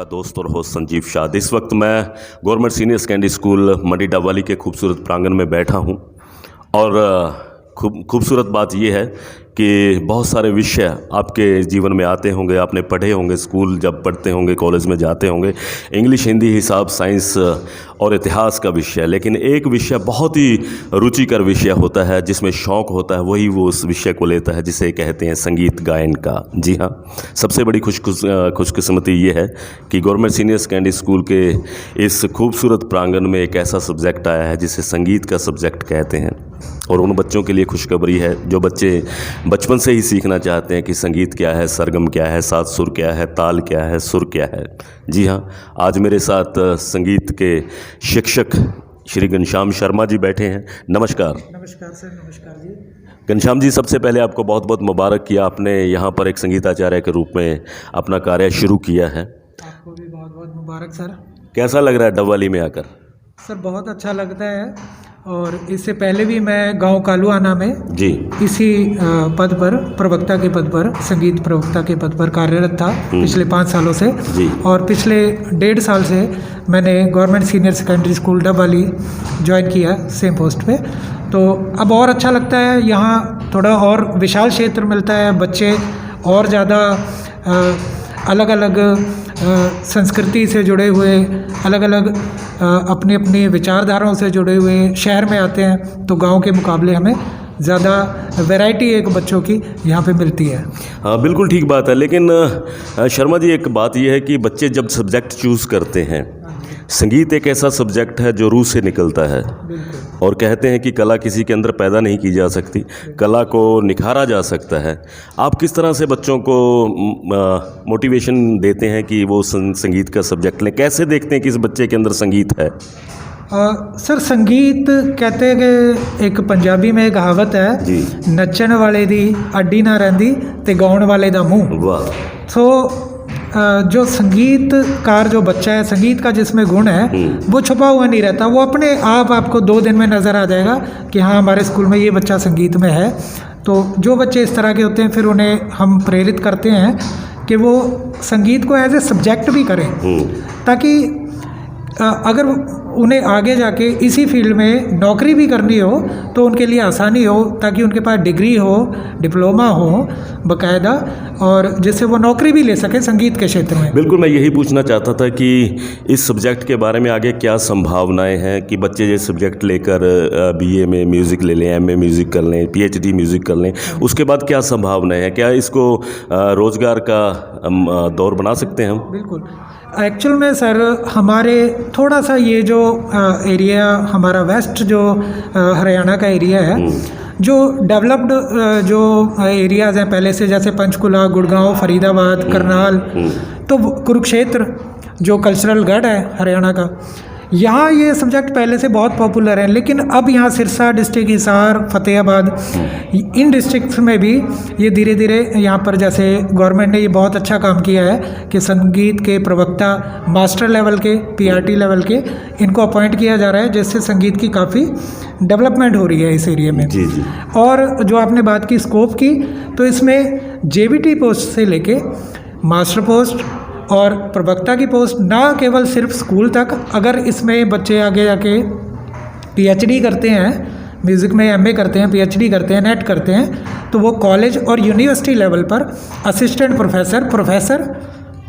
दोस्त और होस्ट संजीव शाह। इस वक्त मैं गवर्नमेंट सीनियर सेकेंडरी स्कूल मंडी डाबवाली के खूबसूरत प्रांगण में बैठा हूं और खूबसूरत बात यह है कि बहुत सारे विषय आपके जीवन में आते होंगे, आपने पढ़े होंगे, स्कूल जब पढ़ते होंगे, कॉलेज में जाते होंगे, इंग्लिश, हिंदी, हिसाब, साइंस और इतिहास का विषय। लेकिन एक विषय बहुत ही रुचिकर विषय होता है, जिसमें शौक़ होता है, वही वो उस विषय को लेता है जिसे कहते हैं संगीत गायन का। जी हाँ, सबसे बड़ी खुशकिस्मती ये है कि गवर्नमेंट सीनियर सेकेंडरी स्कूल के इस खूबसूरत प्रांगण में एक ऐसा सब्जेक्ट आया है जिसे संगीत का सब्जेक्ट कहते हैं। और उन बच्चों के लिए खुशखबरी है जो बच्चे बचपन से ही सीखना चाहते हैं कि संगीत क्या है, सरगम क्या है, सात सुर क्या है, ताल क्या है, सुर क्या है। जी हाँ, आज मेरे साथ संगीत के शिक्षक श्री घनश्याम शर्मा जी बैठे हैं। नमस्कार। नमस्कार सर। नमस्कार जी। घनश्याम जी, सबसे पहले आपको बहुत बहुत मुबारक कि आपने यहाँ पर एक संगीताचार्य के रूप में अपना कार्य शुरू किया है। आपको भी बहुत बहुत मुबारक सर। कैसा लग रहा है डाबवाली में आकर? सर बहुत अच्छा लगता है, और इससे पहले भी मैं गांव कालुआना में जी इसी पद पर, प्रवक्ता के पद पर, संगीत प्रवक्ता के पद पर कार्यरत था पिछले 5 सालों से। जी। और पिछले 1.5 साल से मैंने government senior secondary school Dabwali join किया, सेम पोस्ट पे। तो अब और अच्छा लगता है, यहाँ थोड़ा और विशाल क्षेत्र मिलता है, बच्चे और ज़्यादा अलग अलग संस्कृति से जुड़े हुए, अलग अलग अपनी अपनी विचारधाराओं से जुड़े हुए शहर में आते हैं, तो गांव के मुकाबले हमें ज़्यादा वैरायटी एक बच्चों की यहाँ पे मिलती है। हाँ, बिल्कुल ठीक बात है। लेकिन शर्मा जी, एक बात यह है कि बच्चे जब सब्जेक्ट चूज़ करते हैं, संगीत एक ऐसा सब्जेक्ट है जो रूह से निकलता है, और कहते हैं कि कला किसी के अंदर पैदा नहीं की जा सकती, कला को निखारा जा सकता है। आप किस तरह से बच्चों को मोटिवेशन देते हैं कि वो संगीत का सब्जेक्ट लें? कैसे देखते हैं कि इस बच्चे के अंदर संगीत है? सर, संगीत कहते हैं कि एक पंजाबी में एक कहावत है जी, नच्चण वाले दी अड्डी ना रहिंदी ते गाउण वाले दा मूँह। वाह। तो जो संगीतकार जो बच्चा है, संगीत का जिसमें गुण है वो छुपा हुआ नहीं रहता, वो अपने आप आपको 2 दिन में नज़र आ जाएगा कि हाँ, हमारे स्कूल में ये बच्चा संगीत में है। तो जो बच्चे इस तरह के होते हैं, फिर उन्हें हम प्रेरित करते हैं कि वो संगीत को एज ए सब्जेक्ट भी करें, ताकि अगर उन्हें आगे जाके इसी फील्ड में नौकरी भी करनी हो तो उनके लिए आसानी हो, ताकि उनके पास डिग्री हो, डिप्लोमा हो बाकायदा, और जिससे वो नौकरी भी ले सके संगीत के क्षेत्र में। बिल्कुल, मैं यही पूछना चाहता था कि इस सब्जेक्ट के बारे में आगे क्या संभावनाएं हैं कि बच्चे ये सब्जेक्ट लेकर बीए में म्यूज़िक ले लें, एमए म्यूज़िक कर लें, पीएचडी म्यूज़िक कर लें, उसके बाद क्या संभावनाएं हैं? क्या इसको रोज़गार का दौर बना सकते हैं हम? बिल्कुल। एक्चुअल में सर, हमारे थोड़ा सा ये जो एरिया हमारा वेस्ट जो हरियाणा का एरिया है, जो डेवलप्ड जो एरियाज़ हैं पहले से, जैसे पंचकुला, गुड़गांव, फरीदाबाद, करनाल, तो कुरुक्षेत्र जो कल्चरल गढ़ है हरियाणा का, यहाँ ये सब्जेक्ट पहले से बहुत पॉपुलर है। लेकिन अब यहाँ सिरसा डिस्ट्रिक्ट, हिसार, फतेहाबाद, इन डिस्ट्रिक्ट्स में भी ये धीरे धीरे यहाँ पर, जैसे गवर्नमेंट ने ये बहुत अच्छा काम किया है कि संगीत के प्रवक्ता मास्टर लेवल के, पीआरटी लेवल के, इनको अपॉइंट किया जा रहा है, जिससे संगीत की काफ़ी डेवलपमेंट हो रही है इस एरिया में। जी जी। और जो आपने बात की स्कोप की, तो इसमें जेबीटी पोस्ट से लेके मास्टर पोस्ट और प्रवक्ता की पोस्ट, ना केवल सिर्फ स्कूल तक, अगर इसमें बच्चे आगे जाके पीएचडी करते हैं, म्यूज़िक में एमए करते हैं, पीएचडी करते हैं, नेट करते हैं, तो वो कॉलेज और यूनिवर्सिटी लेवल पर असिस्टेंट प्रोफेसर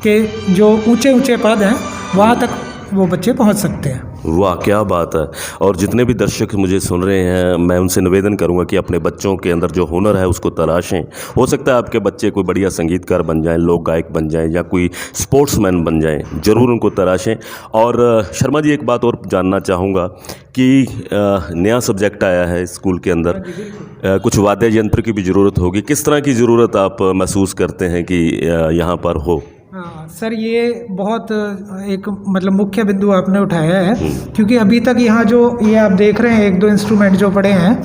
के जो ऊंचे ऊंचे पद हैं, वहाँ तक वो बच्चे पहुँच सकते हैं। वाह, क्या बात है। और जितने भी दर्शक मुझे सुन रहे हैं, मैं उनसे निवेदन करूंगा कि अपने बच्चों के अंदर जो हुनर है उसको तलाशें। हो सकता है आपके बच्चे कोई बढ़िया संगीतकार बन जाएं, लोक गायक बन जाएं, या कोई स्पोर्ट्समैन बन जाएं, ज़रूर उनको तलाशें। और शर्मा जी, एक बात और जानना चाहूँगा कि नया सब्जेक्ट आया है स्कूल के अंदर, कुछ वाद्य यंत्र की भी ज़रूरत होगी। किस तरह की ज़रूरत आप महसूस करते हैं कि यहाँ पर हो? हाँ सर, ये बहुत एक मतलब मुख्य बिंदु आपने उठाया है, क्योंकि अभी तक यहाँ जो ये आप देख रहे हैं 1-2 इंस्ट्रूमेंट जो पड़े हैं,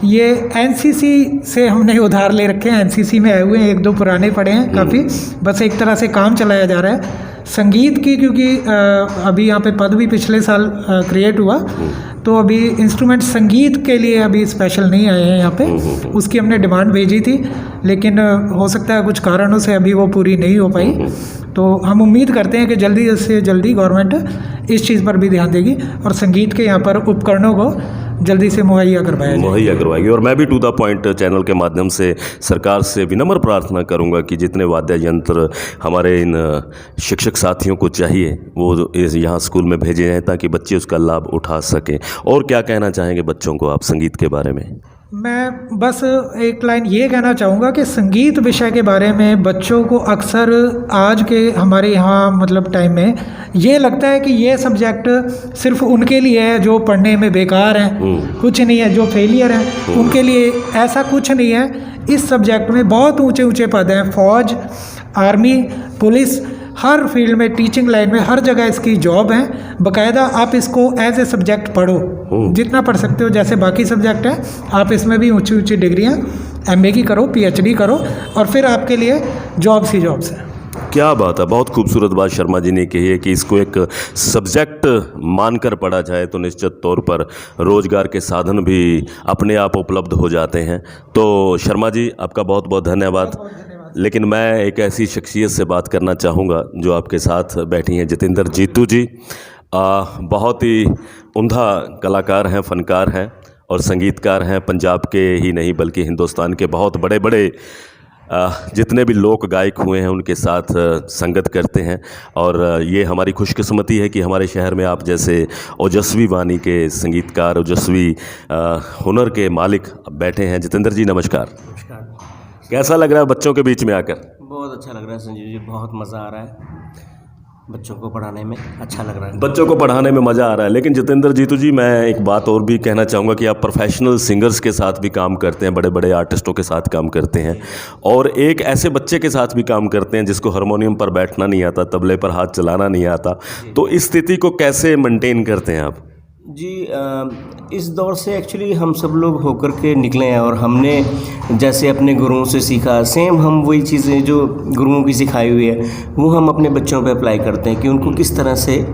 ये एनसीसी से हमने उधार ले रखे हैं, एनसीसी में आए हुए हैं, 1-2 पुराने पड़े हैं काफ़ी, बस एक तरह से काम चलाया जा रहा है संगीत की, क्योंकि अभी यहाँ पे पद भी पिछले साल क्रिएट हुआ, तो अभी इंस्ट्रूमेंट संगीत के लिए अभी स्पेशल नहीं आए हैं यहाँ पे, उसकी हमने डिमांड भेजी थी, लेकिन हो सकता है कुछ कारणों से अभी वो पूरी नहीं हो पाई। तो हम उम्मीद करते हैं कि जल्दी से जल्दी गवर्नमेंट इस चीज़ पर भी ध्यान देगी और संगीत के यहाँ पर उपकरणों को जल्दी से मुहैया करवाएगी। और मैं भी टू द पॉइंट चैनल के माध्यम से सरकार से विनम्र प्रार्थना करूंगा कि जितने वाद्य यंत्र हमारे इन शिक्षक साथियों को चाहिए वो यहाँ स्कूल में भेजे जाएँ ताकि बच्चे उसका लाभ उठा सकें। और क्या कहना चाहेंगे बच्चों को आप संगीत के बारे में? मैं बस एक लाइन ये कहना चाहूँगा कि संगीत विषय के बारे में बच्चों को अक्सर आज के हमारे यहाँ मतलब टाइम में ये लगता है कि ये सब्जेक्ट सिर्फ उनके लिए है जो पढ़ने में बेकार हैं, कुछ नहीं है, जो फेलियर हैं उनके लिए। ऐसा कुछ नहीं है। इस सब्जेक्ट में बहुत ऊंचे ऊंचे पद हैं, फौज, आर्मी, पुलिस, हर फील्ड में, टीचिंग लाइन में, हर जगह इसकी जॉब है। बाकायदा आप इसको एज ए सब्जेक्ट पढ़ो, जितना पढ़ सकते हो। जैसे बाकी सब्जेक्ट हैं, आप इसमें भी ऊंची ऊंची डिग्रियां MA की करो, PhD करो और फिर आपके लिए जॉब्स ही जॉब्स हैं। क्या बात है, बहुत खूबसूरत बात शर्मा जी ने कही है कि इसको एक सब्जेक्ट मानकर पढ़ा जाए तो निश्चित तौर पर रोजगार के साधन भी अपने आप उपलब्ध हो जाते हैं। तो शर्मा जी आपका बहुत बहुत धन्यवाद। लेकिन मैं एक ऐसी शख्सियत से बात करना चाहूँगा जो आपके साथ बैठी हैं, जितेंद्र जीतू जी। बहुत ही उम्दा कलाकार हैं, फनकार हैं और संगीतकार हैं। पंजाब के ही नहीं बल्कि हिंदुस्तान के बहुत बड़े बड़े जितने भी लोक गायक हुए हैं उनके साथ संगत करते हैं। और ये हमारी खुशकिस्मती है कि हमारे शहर में आप जैसे ओजस्वी वाणी के संगीतकार, ओजस्वी हुनर के मालिक बैठे हैं। जितेंद्र जी नमस्कार। कैसा लग रहा है बच्चों के बीच में आकर? बहुत अच्छा लग रहा है संजीव जी, बहुत मज़ा आ रहा है। बच्चों को पढ़ाने में अच्छा लग रहा है। बच्चों को पढ़ाने में मज़ा आ रहा है। लेकिन जितेंद्र जीतू जी, मैं एक बात और भी कहना चाहूँगा कि आप प्रोफेशनल सिंगर्स के साथ भी काम करते हैं, बड़े बड़े आर्टिस्टों के साथ काम करते हैं और एक ऐसे बच्चे के साथ भी काम करते हैं जिसको हारमोनियम पर बैठना नहीं आता, तबले पर हाथ चलाना नहीं आता। तो इस स्थिति को कैसे मेंटेन करते हैं आप? जी, इस दौर से एक्चुअली हम सब लोग होकर के निकले हैं और हमने जैसे अपने गुरुओं से सीखा, सेम हम वही चीज़ें जो गुरुओं की सिखाई हुई है वो हम अपने बच्चों पे अप्लाई करते हैं कि उनको किस तरह से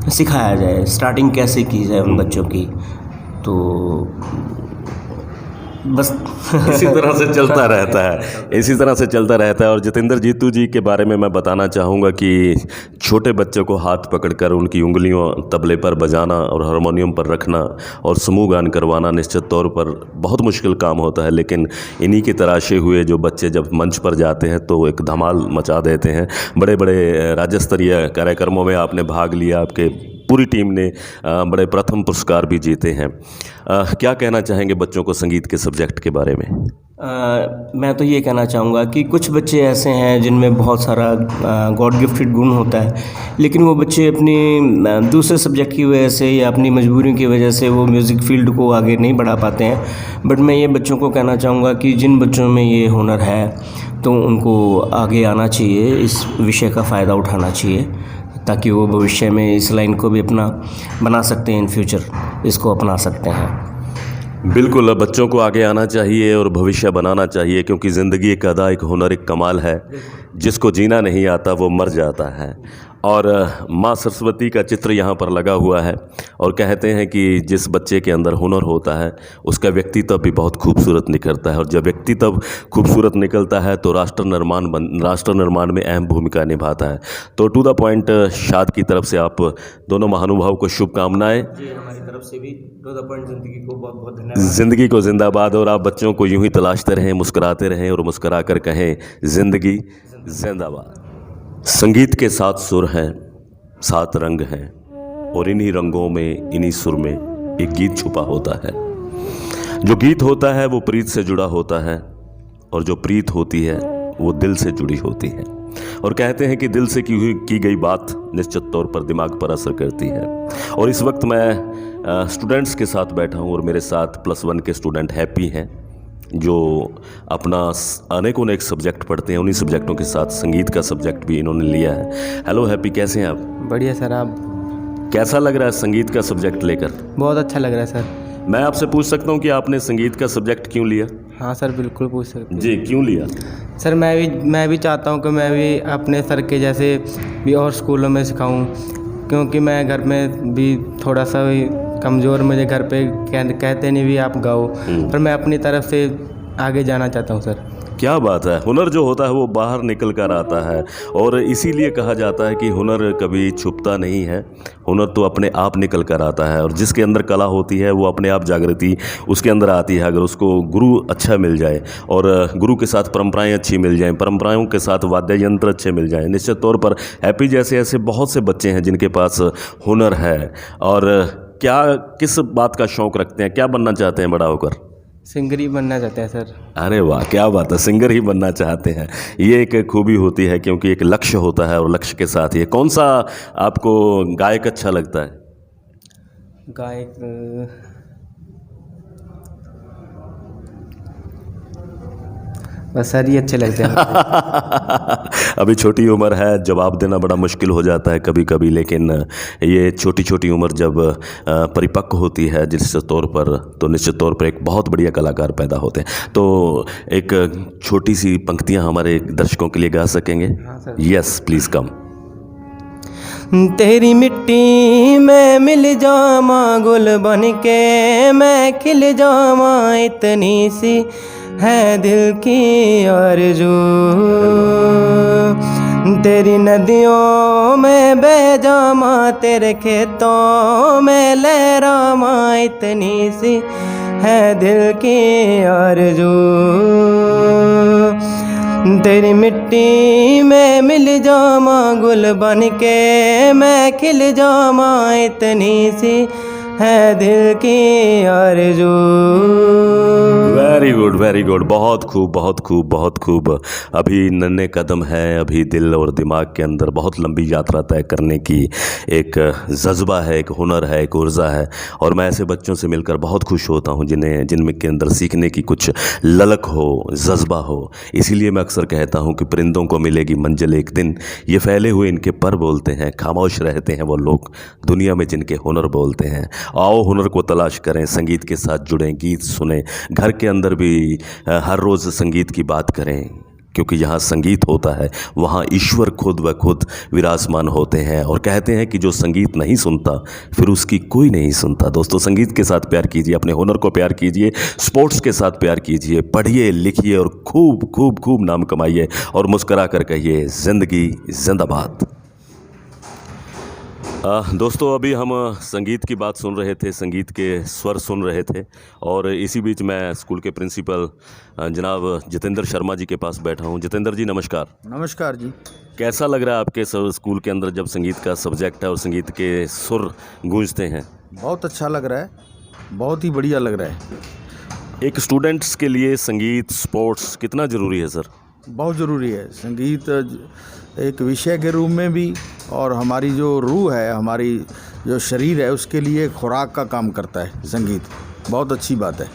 सिखाया जाए, स्टार्टिंग कैसे की जाए उन बच्चों की। तो बस इसी तरह से चलता रहता है, इसी तरह से चलता रहता है। और जितेंद्र जीतू जी के बारे में मैं बताना चाहूँगा कि छोटे बच्चों को हाथ पकड़कर उनकी उंगलियों तबले पर बजाना और हारमोनियम पर रखना और समूह गान करवाना निश्चित तौर पर बहुत मुश्किल काम होता है। लेकिन इन्हीं के तराशे हुए जो बच्चे जब मंच पर जाते हैं तो एक धमाल मचा देते हैं। बड़े बड़े राज्य स्तरीय कार्यक्रमों में आपने भाग लिया, आपके पूरी टीम ने बड़े प्रथम पुरस्कार भी जीते हैं। क्या कहना चाहेंगे बच्चों को संगीत के सब्जेक्ट के बारे में? मैं तो ये कहना चाहूँगा कि कुछ बच्चे ऐसे हैं जिनमें बहुत सारा गॉड गिफ्टेड गुण होता है, लेकिन वो बच्चे अपनी दूसरे सब्जेक्ट की वजह से या अपनी मजबूरी की वजह से वो म्यूज़िक फील्ड को आगे नहीं बढ़ा पाते हैं। बट मैं ये बच्चों को कहना चाहूँगा कि जिन बच्चों में ये हुनर है तो उनको आगे आना चाहिए, इस विषय का फ़ायदा उठाना चाहिए ताकि वो भविष्य में इस लाइन को भी अपना बना सकते हैं, इन फ्यूचर इसको अपना सकते हैं। बिल्कुल, बच्चों को आगे आना चाहिए और भविष्य बनाना चाहिए, क्योंकि ज़िंदगी एक अदा, एक हुनर, एक कमाल है। जिसको जीना नहीं आता वो मर जाता है। और माँ सरस्वती का चित्र यहाँ पर लगा हुआ है और कहते हैं कि जिस बच्चे के अंदर हुनर होता है उसका व्यक्तित्व भी बहुत खूबसूरत निखरता है, और जब व्यक्तित्व खूबसूरत निकलता है तो राष्ट्र निर्माण में अहम भूमिका निभाता है। तो टू द पॉइंट, शाद की तरफ से आप दोनों महानुभाव को शुभकामनाएं। जी, हमारी तरफ से भी टू द पॉइंट ज़िंदगी को बहुत बहुत धन्यवाद। ज़िंदगी को जिंदाबाद। और आप बच्चों को यूं ही तलाशते रहें, मुस्कुराते रहें और मुस्कुरा कर कहें ज़िंदगी जिंदाबाद। संगीत के 7 सुर हैं, 7 रंग हैं और इन्हीं रंगों में, इन्हीं सुर में एक गीत छुपा होता है। जो गीत होता है वो प्रीत से जुड़ा होता है और जो प्रीत होती है वो दिल से जुड़ी होती है। और कहते हैं कि दिल से की गई बात निश्चित तौर पर दिमाग पर असर करती है। और इस वक्त मैं स्टूडेंट्स के साथ बैठा हूँ और मेरे साथ +1 के स्टूडेंट हैप्पी हैं जो अपना अनेकों एक सब्जेक्ट पढ़ते हैं। उन्हीं सब्जेक्टों के साथ संगीत का सब्जेक्ट भी इन्होंने लिया है। हेलो हैप्पी, कैसे हैं आप? बढ़िया सर। आप? कैसा लग रहा है संगीत का सब्जेक्ट लेकर? बहुत अच्छा लग रहा है सर। मैं आपसे पूछ सकता हूँ कि आपने संगीत का सब्जेक्ट क्यों लिया? हाँ सर, बिल्कुल पूछ सकते हैं। जी, क्यों लिया? सर मैं भी चाहता हूँ कि मैं भी अपने सर के जैसे भी और स्कूलों में सिखाऊँ, क्योंकि मैं घर में भी थोड़ा सा कमज़ोर, मुझे घर पे कहते नहीं भी आप गाओ, पर मैं अपनी तरफ से आगे जाना चाहता हूँ सर। क्या बात है। हुनर जो होता है वो बाहर निकल कर आता है और इसीलिए कहा जाता है कि हुनर कभी छुपता नहीं है, हुनर तो अपने आप निकल कर आता है और जिसके अंदर कला होती है वो अपने आप जागृति उसके अंदर आती है। अगर उसको गुरु अच्छा मिल जाए और गुरु के साथ परंपराएं अच्छी मिल जाएं, परंपराओं के साथ वाद्य यंत्र अच्छे मिल जाएं, निश्चित तौर पर हैप्पी जैसे ऐसे बहुत से बच्चे हैं जिनके पास हुनर है। और क्या किस बात का शौक़ रखते हैं, क्या बनना चाहते हैं बड़ा होकर? सिंगर ही बनना चाहते हैं सर। अरे वाह, क्या बात है, सिंगर ही बनना चाहते हैं। ये एक खूबी होती है क्योंकि एक लक्ष्य होता है और लक्ष्य के साथ ये कौन सा आपको गायक अच्छा लगता है? गायक बस सर ये अच्छे लगते हैं। अभी छोटी उम्र है, जवाब देना बड़ा मुश्किल हो जाता है कभी कभी, लेकिन ये छोटी छोटी उम्र जब परिपक्व होती है निश्चित तौर पर, तो निश्चित तौर पर एक बहुत बढ़िया कलाकार पैदा होते हैं। तो एक छोटी सी पंक्तियां हमारे दर्शकों के लिए गा सकेंगे? हाँ सर। यस प्लीज़ कम। तेरी मिट्टी में मिल जामा, गुल बन के मैं खिल जामा, इतनी सी है दिल की आरज़ू। तेरी नदियों में बह जामा, तेरे खेतों में लहरामा, इतनी सी है दिल की आरज़ू। तेरी मिट्टी में मिल जामा, गुल बन के मैं खिल जामा, इतनी सी है दिल की आरज़ू। वेरी गुड, बहुत खूब बहुत खूब बहुत खूब। अभी नन्हे कदम है, अभी दिल और दिमाग के अंदर बहुत लंबी यात्रा तय करने की एक जज्बा है, एक हुनर है, एक ऊर्जा है और मैं ऐसे बच्चों से मिलकर बहुत खुश होता हूँ जिनमें के अंदर सीखने की कुछ ललक हो, जज्बा हो। इसीलिए मैं अक्सर कहता हूँ कि परिंदों को मिलेगी मंजिल एक दिन, ये फैले हुए इनके पर बोलते हैं, खामोश रहते हैं वो लोग दुनिया में जिनके हुनर बोलते हैं। आओ हुनर को तलाश करें, संगीत के साथ जुड़ें, गीत सुनें, घर के अंदर भी हर रोज़ संगीत की बात करें, क्योंकि जहाँ संगीत होता है वहाँ ईश्वर खुद व खुद विराजमान होते हैं। और कहते हैं कि जो संगीत नहीं सुनता फिर उसकी कोई नहीं सुनता। दोस्तों, संगीत के साथ प्यार कीजिए, अपने हुनर को प्यार कीजिए, स्पोर्ट्स के साथ प्यार कीजिए, पढ़िए लिखिए और खूब खूब खूब नाम कमाइए और मुस्करा कर कहिए ज़िंदगी जिंदाबाद। दोस्तों, अभी हम संगीत की बात सुन रहे थे, संगीत के स्वर सुन रहे थे और इसी बीच मैं स्कूल के प्रिंसिपल जनाब जितेंद्र शर्मा जी के पास बैठा हूं। जितेंद्र जी नमस्कार। नमस्कार जी। कैसा लग रहा है आपके स्कूल के अंदर जब संगीत का सब्जेक्ट है और संगीत के सुर गूंजते हैं? बहुत अच्छा लग रहा है, बहुत ही बढ़िया लग रहा है। एक स्टूडेंट्स के लिए संगीत स्पोर्ट्स कितना ज़रूरी है सर? बहुत ज़रूरी है। संगीत एक विषय के रूप में भी और हमारी जो रूह है, हमारी जो शरीर है, उसके लिए खुराक का काम करता है संगीत। बहुत अच्छी बात है।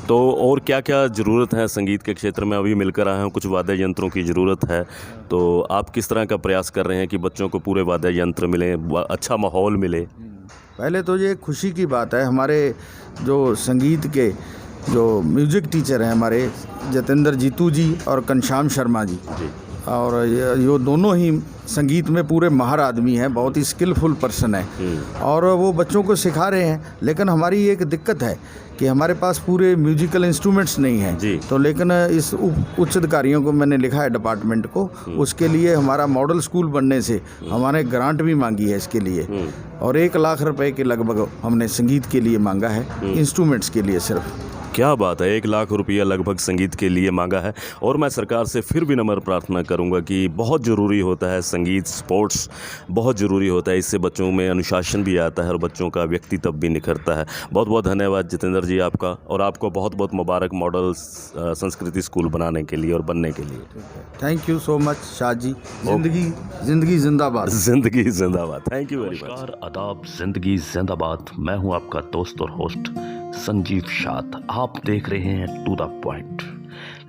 तो और क्या क्या ज़रूरत है संगीत के क्षेत्र में? अभी मिलकर आए हैं, कुछ वाद्य यंत्रों की ज़रूरत है, तो आप किस तरह का प्रयास कर रहे हैं कि बच्चों को पूरे वाद्य यंत्र मिले, अच्छा माहौल मिले? पहले तो ये खुशी की बात है, हमारे जो संगीत के जो म्यूज़िक टीचर हैं हमारे जितेंद्र जीतू जी और घनश्याम शर्मा जी, और ये दोनों ही संगीत में पूरे माहिर आदमी हैं, बहुत ही स्किलफुल पर्सन है और वो बच्चों को सिखा रहे हैं। लेकिन हमारी एक दिक्कत है कि हमारे पास पूरे म्यूजिकल इंस्ट्रूमेंट्स नहीं हैं जी। तो लेकिन इस उच्च अधिकारियों को मैंने लिखा है डिपार्टमेंट को, उसके लिए हमारा मॉडल स्कूल बनने से हमारे ग्रांट भी मांगी है इसके लिए और 1 लाख रुपए के लगभग हमने संगीत के लिए मांगा है, इंस्ट्रूमेंट्स के लिए सिर्फ। क्या बात है, 1 लाख रुपया लगभग संगीत के लिए मांगा है। और मैं सरकार से फिर भी नम्र प्रार्थना करूंगा कि बहुत ज़रूरी होता है संगीत, स्पोर्ट्स बहुत ज़रूरी होता है। इससे बच्चों में अनुशासन भी आता है और बच्चों का व्यक्तित्व भी निखरता है। बहुत बहुत धन्यवाद जितेंद्र जी आपका, और आपको बहुत बहुत मुबारक मॉडल संस्कृति स्कूल बनाने के लिए और बनने के लिए। Thank you so much Shah ji. जिंदगी जिंदाबाद। ज़िंदगी जिंदाबाद। Thank you very much. नमस्कार, आदाब, ज़िंदगी जिंदाबाद। मैं हूं आपका दोस्त और होस्ट संजीव शाद। आप देख रहे हैं टू द पॉइंट।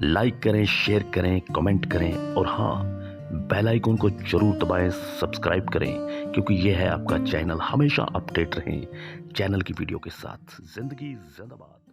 लाइक करें, शेयर करें, कमेंट करें और हाँ, बेल आइकन को जरूर दबाएं, सब्सक्राइब करें, क्योंकि यह है आपका चैनल। हमेशा अपडेट रहें चैनल की वीडियो के साथ। ज़िंदगी जिंदाबाद।